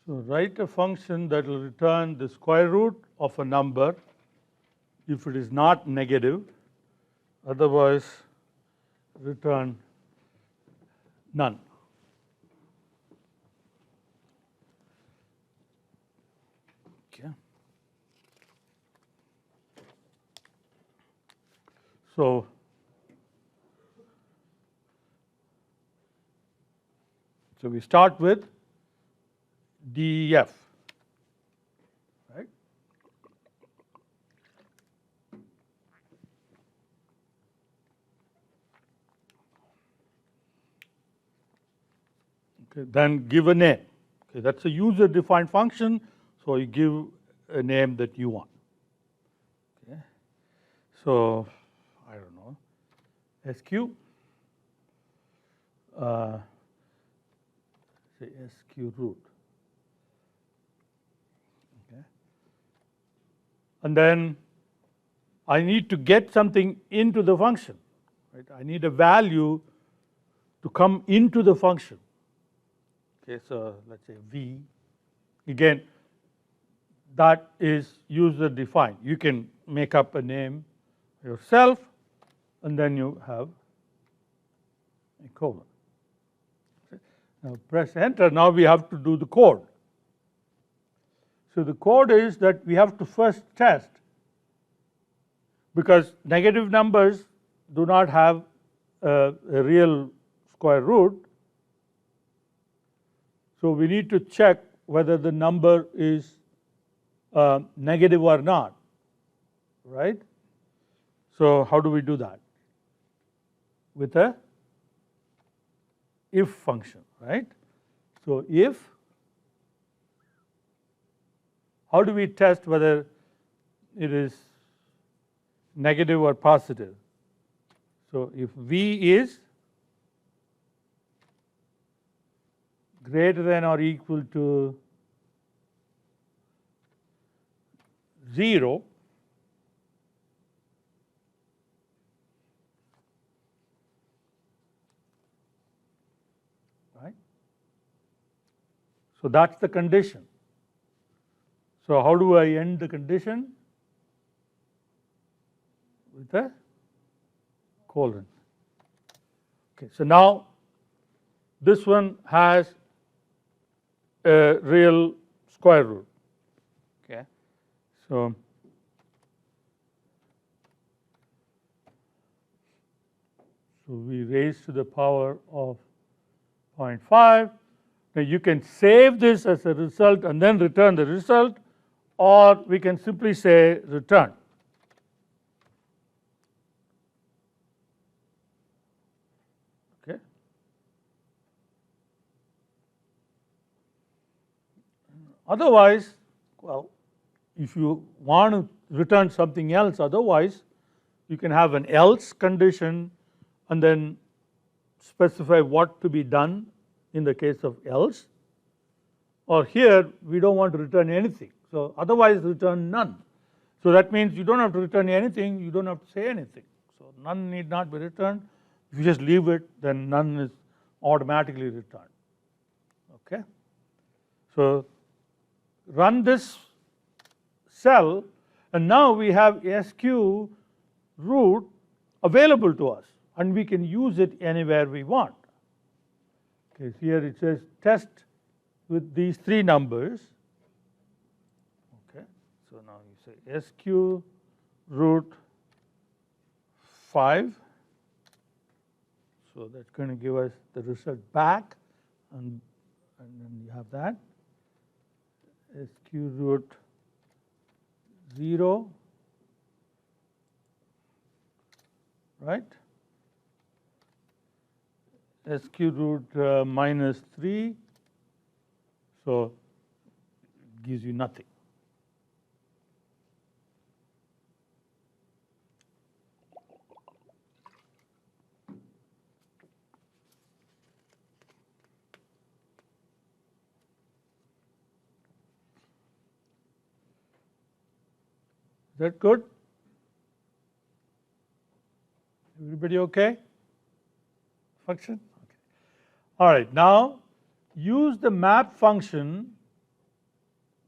So write a function that will return the square root of a number if it is not negative, otherwise return none. Okay. So we start with DEF, right? Okay, then give a name. Okay, that's a user-defined function, so you give a name that you want. Okay. So I don't know, SQ, say SQ root. Okay. And then I need to get something into the function. Right? I need a value to come into the function. Okay, so let's say V. Again, that is user defined. You can make up a name yourself, and then you have a colon. Okay. Now press enter. Now we have to do the code. So the code is that we have to first test, because negative numbers do not have a real square root. So we need to check whether the number is negative or not, right? So how do we do that? With a if function, right? So if, how do we test whether it is negative or positive? So if V is greater than or equal to 0, right? So that's the condition. So how do I end the condition? With a colon. Okay, so now this one has a real square root. Okay, so we raise to the power of 0.5. Now you can save this as a result and then return the result, or we can simply say return. Okay. Otherwise, well, if you want to return something else, otherwise you can have an else condition and then specify what to be done in the case of else. Or here we don't want to return anything, so otherwise return none. So that means you don't have to return anything, you don't have to say anything. So none need not be returned. If you just leave it, then none is automatically returned. Okay. So run this cell, and now we have SQ root available to us, and we can use it anywhere we want. Okay, here it says test with these three numbers. Okay, so now you say SQ root 5. So that's going to give us the result back, and then you have that. SQ root 0, right? SQ root minus 3, so it gives you nothing. Is that good? Everybody okay? Function? Okay. All right, now use the map function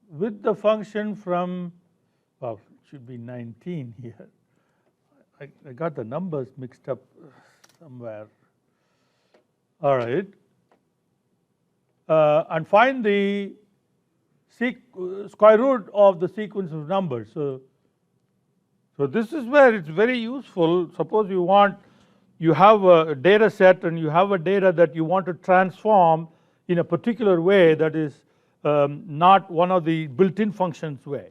with the function from, well, it should be 19 here. I got the numbers mixed up somewhere. All right. And find the square root of the sequence of numbers. So this is where it's very useful. Suppose you have a data set and you have a data that you want to transform in a particular way that is not one of the built-in functions way.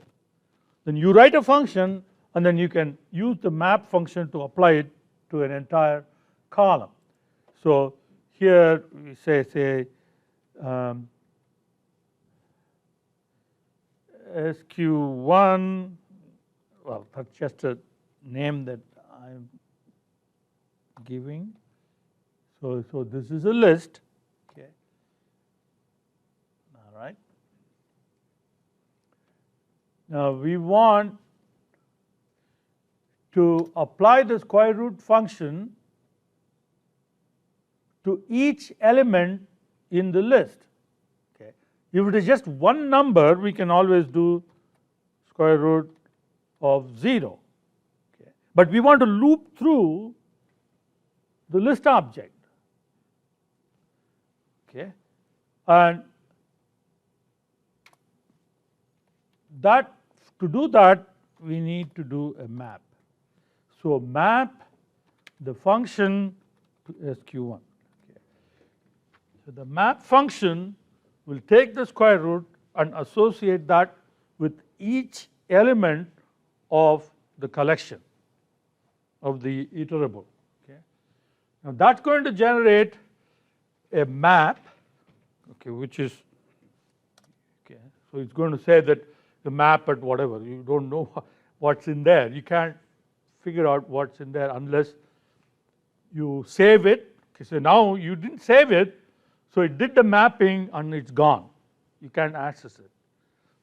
Then you write a function and then you can use the map function to apply it to an entire column. So here we say SQ1, well, that's just a name that I'm giving. So this is a list, okay. All right. Now we want to apply the square root function to each element in the list. Okay. If it is just one number, we can always do square root of 0. Okay. But we want to loop through the list object. Okay. And that, to do that, we need to do a map. So map the function to SQ1. Okay. So the map function will take the square root and associate that with each element of the collection of the iterable. Okay. Now that's going to generate a map, okay, which is, okay, so it's going to say that the map at whatever, you don't know what's in there. You can't figure out what's in there unless you save it. Okay, so now you didn't save it, so it did the mapping and it's gone. You can't access it.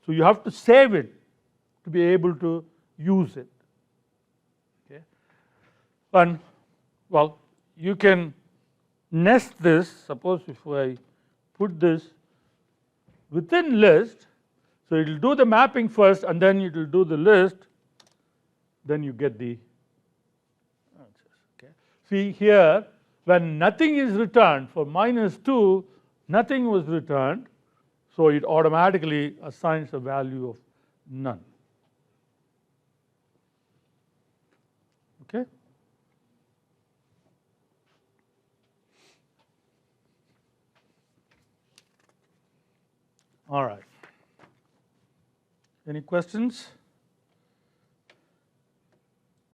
So you have to save it to be able to use it. Okay. And well, you can nest this. Suppose if I put this within list, so it will do the mapping first and then it will do the list, then you get the answers. Okay. See here, when nothing is returned, for -2, nothing was returned, so it automatically assigns a value of none. Okay. All right. Any questions?